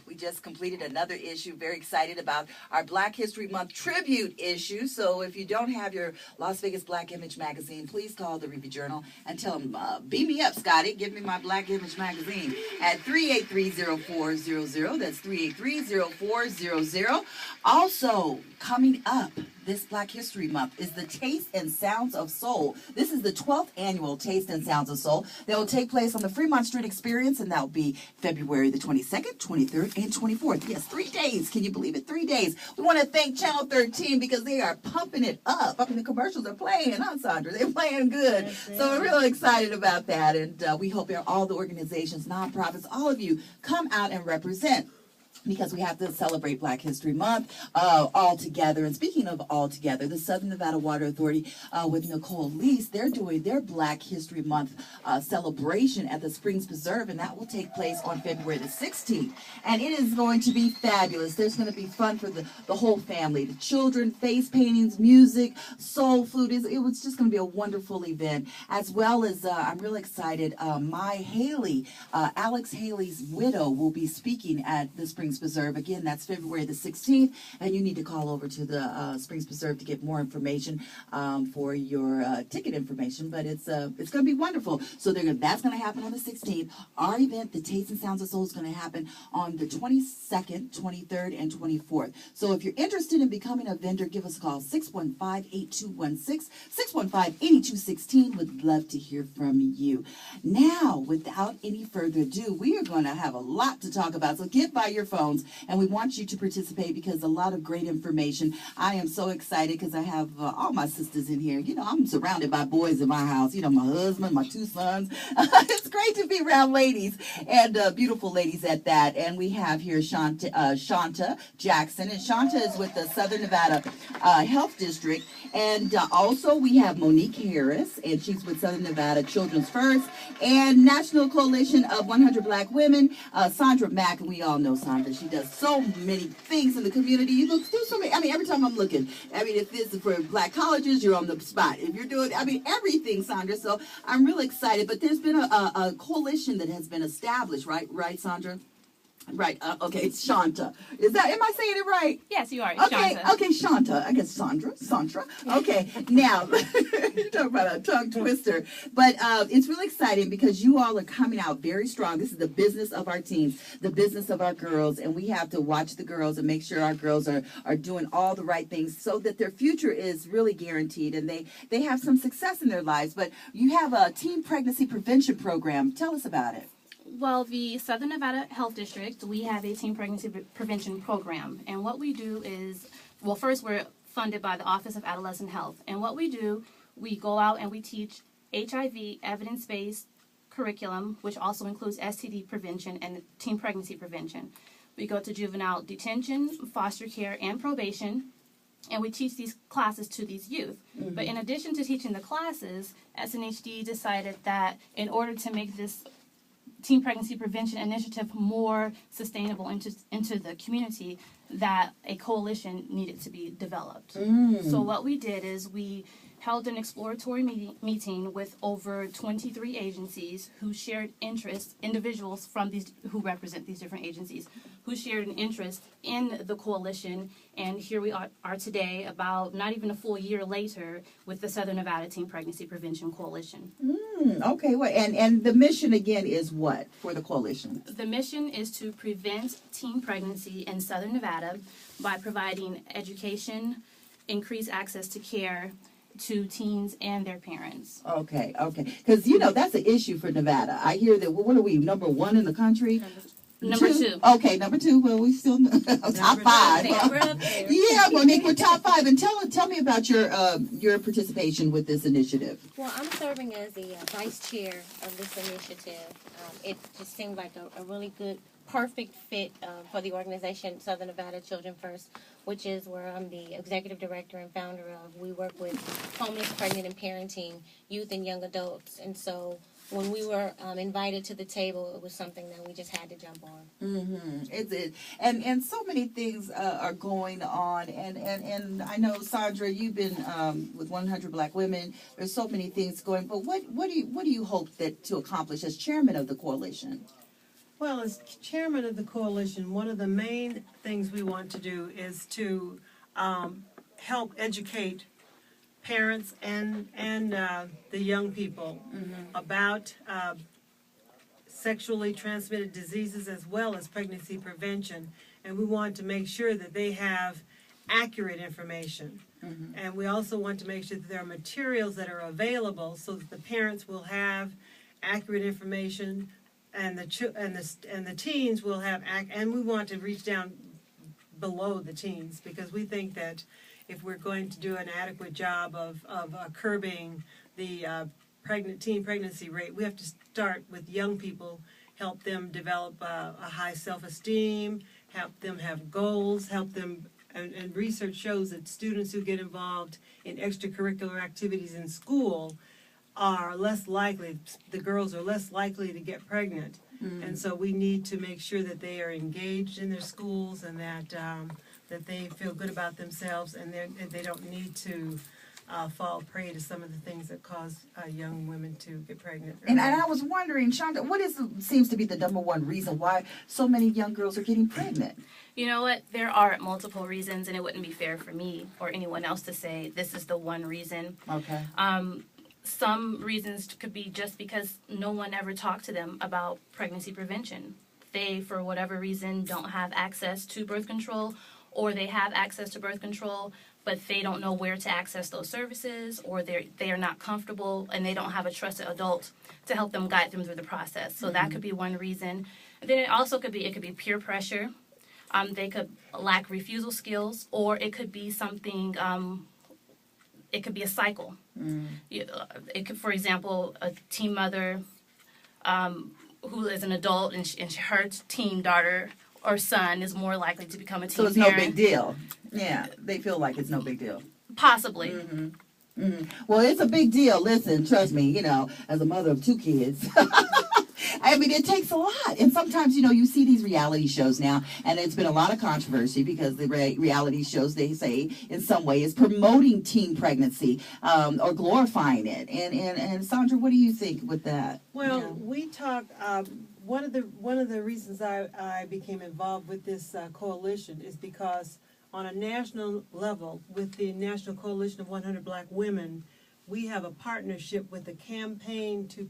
we just completed another issue. Very excited about our Black History Month tribute issue. So if you don't have your Las Vegas Black Image magazine, please call the Review Journal and tell them, beam me up, Scotty. Give me my Black Image magazine at 3830400. That's 3830400. Also, coming up this Black History Month is the Taste and Sounds of Soul. This is the 12th annual Taste and Sounds of Soul that will take place on the Fremont Street Experience, and that will be February the 22nd, 23rd, and 24th. Yes, 3 days. Can you believe it? 3 days. We want to thank Channel 13 because they are pumping it up. I mean, the commercials are playing, huh, Sandra? They're playing good. So we're really excited about that, and we hope all the organizations, nonprofits, all of you come out and represent, because we have to celebrate Black History Month all together. And speaking of all together, the Southern Nevada Water Authority with Nicole Lease, they're doing their Black History Month celebration at the Springs Preserve, and that will take place on February the 16th. And it is going to be fabulous. There's going to be fun for the whole family, the children, face paintings, music, soul food. It was just going to be a wonderful event, as well as I'm really excited. Alex Haley's widow will be speaking at the Springs Preserve. Again, that's February the 16th, and you need to call over to the Springs Preserve to get more information for your ticket information, but it's going to be wonderful. So that's going to happen on the 16th. Our event, the Taste and Sounds of Soul, is going to happen on the 22nd, 23rd, and 24th. So if you're interested in becoming a vendor, give us a call, 615-8216, 615-8216. Would love to hear from you. Now, without any further ado, we are going to have a lot to talk about, so get by your phones, and we want you to participate because a lot of great information. I am so excited because I have all my sisters in here. You know, I'm surrounded by boys in my house. You know, my husband, my 2 sons. It's great to be around ladies, and beautiful ladies at that. And we have here Shawnta Jackson, and Shawnta is with the Southern Nevada Health District. And also we have Monique Harris, and she's with Southern Nevada Children's First and National Coalition of 100 Black Women. Sandra Mack, and we all know Sandra. She does so many things in the community. You look through so many. I mean, every time I'm looking, I mean, if this is for Black colleges, you're on the spot. If you're doing, I mean, everything, Sandra. So I'm really excited. But there's been a coalition that has been established, right? Right, Sandra? Right. Okay, it's Shawnta. Am I saying it right? Yes, you are. It's Shawnta. Okay, Shawnta. I guess Sandra. Okay, now, you're talking about a tongue twister. But it's really exciting because you all are coming out very strong. This is the business of our teens, the business of our girls, and we have to watch the girls and make sure our girls are doing all the right things so that their future is really guaranteed and they have some success in their lives. But you have a teen pregnancy prevention program. Tell us about it. Well, the Southern Nevada Health District, we have a teen pregnancy prevention program. And what we do is, well, first we're funded by the Office of Adolescent Health. And what we do, we go out and we teach HIV evidence-based curriculum, which also includes STD prevention and teen pregnancy prevention. We go to juvenile detention, foster care, and probation, and we teach these classes to these youth. Mm-hmm. But in addition to teaching the classes, SNHD decided that in order to make this teen pregnancy prevention initiative more sustainable into the community, that a coalition needed to be developed. So what we did is we held an exploratory meeting with over 23 agencies who shared interest, individuals from these who represent these different agencies, who shared an interest in the coalition. And here we are today, about not even a full year later, with the Southern Nevada Teen Pregnancy Prevention Coalition. Okay, well, and the mission again is what for the coalition? The mission is to prevent teen pregnancy in Southern Nevada by providing education, increased access to care to teens and their parents. Okay. Because, that's an issue for Nevada. I hear that, what are we, number 1 in the country? Number 2. Okay, number 2. Well, we still top 5. Yeah, Monique, we're top 5. And tell me about your participation with this initiative. Well, I'm serving as the vice chair of this initiative. It just seemed like a really good, perfect fit for the organization Southern Nevada Children First, which is where I'm the executive director and founder of. We work with homeless, pregnant, and parenting youth and young adults. And so when we were invited to the table, it was something that we just had to jump on. And so many things are going on. And I know, Sandra, you've been with 100 Black Women. There's so many things going. But what do you hope to accomplish as chairman of the coalition? Well, as chairman of the coalition, one of the main things we want to do is to help educate parents and the young people about sexually transmitted diseases as well as pregnancy prevention. And we want to make sure that they have accurate information. And we also want to make sure that there are materials that are available so that the parents will have accurate information, and the teens will have and we want to reach down below the teens, because we think that if we're going to do an adequate job of curbing the teen pregnancy rate, we have to start with young people, help them develop a high self-esteem, help them have goals, help them. And research shows that students who get involved in extracurricular activities in school are less likely, the girls are less likely to get pregnant. And so we need to make sure that they are engaged in their schools, and that they feel good about themselves, and they don't need to fall prey to some of the things that cause young women to get pregnant. And I was wondering, Shawnta, what seems to be the number one reason why so many young girls are getting pregnant? You know what? There are multiple reasons, and it wouldn't be fair for me or anyone else to say this is the one reason. Okay. Some reasons could be just because no one ever talked to them about pregnancy prevention. They, for whatever reason, don't have access to birth control, or they have access to birth control, but they don't know where to access those services, or they are not comfortable and they don't have a trusted adult to help them guide them through the process. So that could be one reason. And then it also could be peer pressure. They could lack refusal skills, or it could be something. It could be a cycle. It could, for example, a teen mother who is an adult, and her teen daughter or son is more likely to become a teen parent. So it's no big deal. Yeah, they feel like it's no big deal. Possibly. Well, it's a big deal. Listen, trust me, as a mother of 2 kids, I mean, it takes a lot. And sometimes, you see these reality shows now, and it's been a lot of controversy because the reality shows, they say, in some way, is promoting teen pregnancy or glorifying it. And Sandra, what do you think with that? Well, we talk. One of the reasons I became involved with this coalition is because on a national level, with the National Coalition of 100 Black Women, we have a partnership with the Campaign to